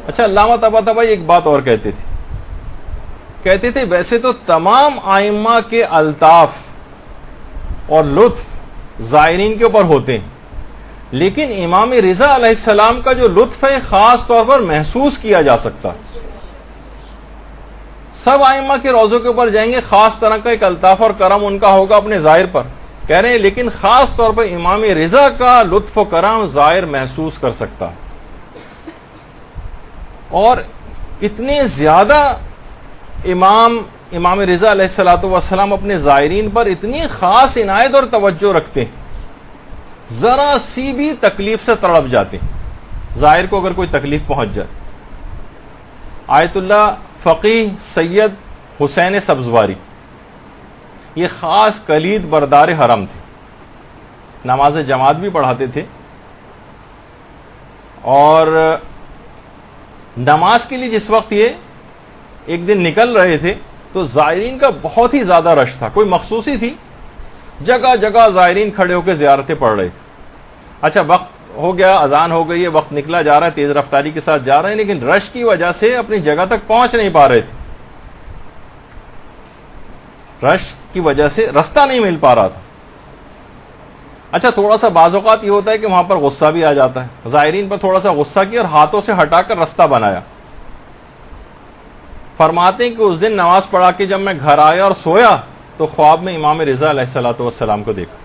اچھا، علامہ طباطبائی ایک بات اور کہتے تھے ویسے تو تمام ائمہ کے الطاف اور لطف زائرین کے اوپر ہوتے ہیں، لیکن امام رضا علیہ السلام کا جو لطف ہے خاص طور پر محسوس کیا جا سکتا. سب ائمہ کے روضوں کے اوپر جائیں گے، خاص طرح کا ایک الطاف اور کرم ان کا ہوگا اپنے ظاہر پر، کہہ رہے ہیں، لیکن خاص طور پر امام رضا کا لطف و کرم ظاہر محسوس کر سکتا. اور اتنے زیادہ امام رضا علیہ السلام اپنے زائرین پر اتنی خاص عنایت اور توجہ رکھتے ہیں، ذرا سی بھی تکلیف سے تڑپ جاتے ہیں زائر کو اگر کوئی تکلیف پہنچ جائے. آیت اللہ فقیہ سید حسین سبزواری یہ خاص کلید بردار حرم تھے، نماز جماعت بھی پڑھاتے تھے، اور نماز کے لیے جس وقت یہ ایک دن نکل رہے تھے تو زائرین کا بہت ہی زیادہ رش تھا، کوئی مخصوصی تھی، جگہ جگہ زائرین کھڑے ہو کے زیارتیں پڑھ رہے تھے. اچھا، وقت ہو گیا، اذان ہو گئی ہے، وقت نکلا جا رہا ہے، تیز رفتاری کے ساتھ جا رہے ہیں، لیکن رش کی وجہ سے اپنی جگہ تک پہنچ نہیں پا رہے تھے، رش کی وجہ سے رستہ نہیں مل پا رہا تھا. اچھا، تھوڑا سا بعض اوقات یہ ہوتا ہے کہ وہاں پر غصہ بھی آ جاتا ہے، زائرین پر تھوڑا سا غصہ کیا اور ہاتھوں سے ہٹا کر رستہ بنایا. فرماتے ہیں کہ اس دن نماز پڑھا کے جب میں گھر آیا اور سویا تو خواب میں امام رضا علیہ السلام کو دیکھا.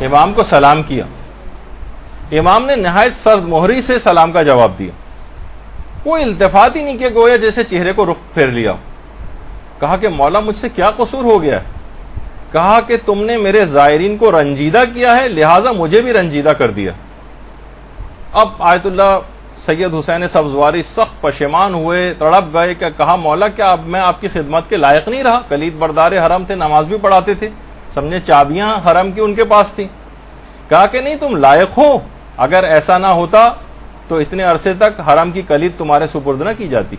امام کو سلام کیا، امام نے نہایت سرد مہری سے سلام کا جواب دیا، کوئی التفات ہی نہیں کیا، گویا جیسے چہرے کو رخ پھیر لیا. کہا کہ مولا مجھ سے کیا قصور ہو گیا ہے؟ کہا کہ تم نے میرے زائرین کو رنجیدہ کیا ہے، لہٰذا مجھے بھی رنجیدہ کر دیا. اب آیت اللہ سید حسین سبزواری سخت پشیمان ہوئے، تڑپ گئے، کہ کہا مولا کیا اب میں آپ کی خدمت کے لائق نہیں رہا؟ کلید بردار حرم تھے، نماز بھی پڑھاتے تھے، سمجھے چابیاں حرم کی ان کے پاس تھیں. کہا کہ نہیں، تم لائق ہو، اگر ایسا نہ ہوتا تو اتنے عرصے تک حرم کی کلید تمہارے سپرد نہ کی جاتی.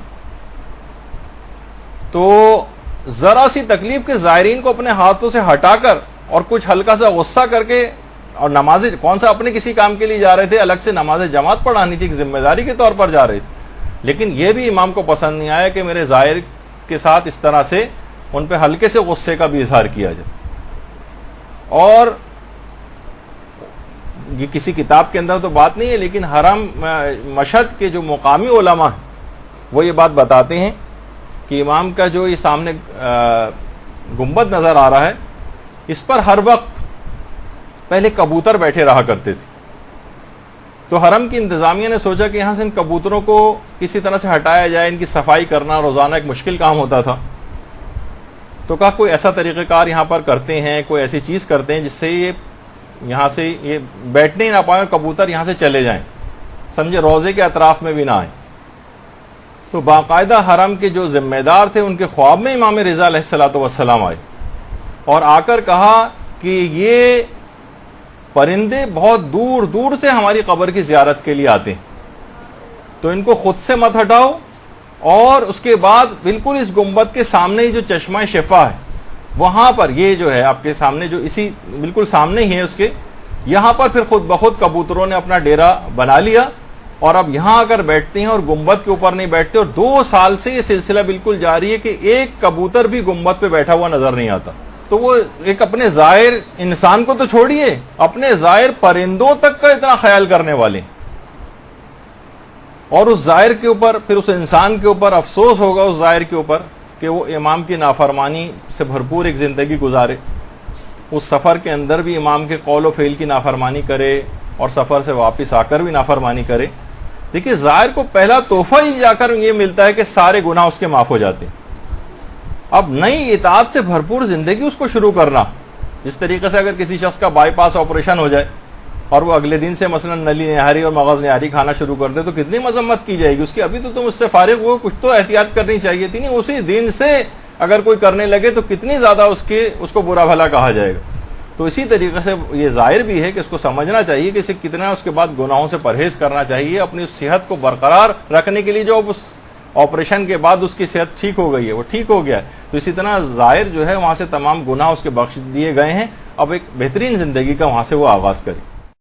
تو ذرا سی تکلیف کے زائرین کو اپنے ہاتھوں سے ہٹا کر اور کچھ ہلکا سا غصہ کر کے، اور نماز کون سا اپنے کسی کام کے لیے جا رہے تھے، الگ سے نماز جماعت پڑھانی تھی، ایک ذمہ داری کے طور پر جا رہے تھے، لیکن یہ بھی امام کو پسند نہیں آیا کہ میرے زائر کے ساتھ اس طرح سے ان پہ ہلکے سے غصے کا بھی اظہار کیا جائے. اور یہ کسی کتاب کے اندر تو بات نہیں ہے، لیکن حرم مشہد کے جو مقامی علماء ہیں وہ یہ بات بتاتے ہیں کہ امام کا جو یہ سامنے گنبد نظر آ رہا ہے، اس پر ہر وقت پہلے کبوتر بیٹھے رہا کرتے تھے. تو حرم کی انتظامیہ نے سوچا کہ یہاں سے ان کبوتروں کو کسی طرح سے ہٹایا جائے، ان کی صفائی کرنا روزانہ ایک مشکل کام ہوتا تھا. تو کہا کوئی ایسا طریقہ کار یہاں پر کرتے ہیں، کوئی ایسی چیز کرتے ہیں جس سے یہ یہاں سے یہ بیٹھنے ہی نہ پائیں اور کبوتر یہاں سے چلے جائیں، سمجھے روضے کے اطراف میں بھی نہ آئیں. تو باقاعدہ حرم کے جو ذمہ دار تھے ان کے خواب میں امام رضا علیہ السلام آئے اور آ کر کہا کہ یہ پرندے بہت دور دور سے ہماری قبر کی زیارت کے لیے آتے ہیں، تو ان کو خود سے مت ہٹاؤ، اور اس کے بعد بالکل اس گنبد کے سامنے جو چشمہ شفا ہے وہاں پر، یہ جو ہے آپ کے سامنے جو اسی بالکل سامنے ہی ہے اس کے، یہاں پر پھر خود بخود کبوتروں نے اپنا ڈیرا بنا لیا، اور اب یہاں اگر بیٹھتے ہیں اور گنبد کے اوپر نہیں بیٹھتے، اور 2 سال سے یہ سلسلہ بالکل جاری ہے کہ ایک کبوتر بھی گنبد پہ بیٹھا ہوا نظر نہیں آتا. تو وہ ایک اپنے زائر انسان کو تو چھوڑیے، اپنے زائر پرندوں تک کا اتنا خیال کرنے والے، اور اس زائر کے اوپر، پھر اس انسان کے اوپر افسوس ہوگا اس زائر کے اوپر کہ وہ امام کی نافرمانی سے بھرپور ایک زندگی گزارے، اس سفر کے اندر بھی امام کے قول و فعل کی نافرمانی کرے اور سفر سے واپس آ کر بھی نافرمانی کرے. دیکھیے زائر کو پہلا تحفہ ہی جا کر یہ ملتا ہے کہ سارے گناہ اس کے معاف ہو جاتے ہیں. اب نئی اطاعت سے بھرپور زندگی اس کو شروع کرنا، جس طریقے سے اگر کسی شخص کا بائی پاس آپریشن ہو جائے اور وہ اگلے دن سے مثلا نلی نہاری اور مغز نہاری کھانا شروع کر دے تو کتنی مذمت کی جائے گی اس کی. ابھی تو تم اس سے فارغ ہو، کچھ تو احتیاط کرنی چاہیے تھی، نہیں اسی دن سے اگر کوئی کرنے لگے تو کتنی زیادہ اس کو برا بھلا کہا جائے گا. تو اسی طریقے سے یہ ظاہر بھی ہے کہ اس کو سمجھنا چاہیے کہ اسے کتنا اس کے بعد گناہوں سے پرہیز کرنا چاہیے. اپنی صحت کو برقرار رکھنے کے لیے جو اس آپریشن کے بعد اس کی صحت ٹھیک ہو گئی ہے وہ ٹھیک ہو گیا ہے، تو اسی طرح ظاہر جو ہے وہاں سے تمام گناہ اس کے بخش دیے گئے ہیں. اب ایک بہترین زندگی کا وہاں سے وہ آغاز کرے.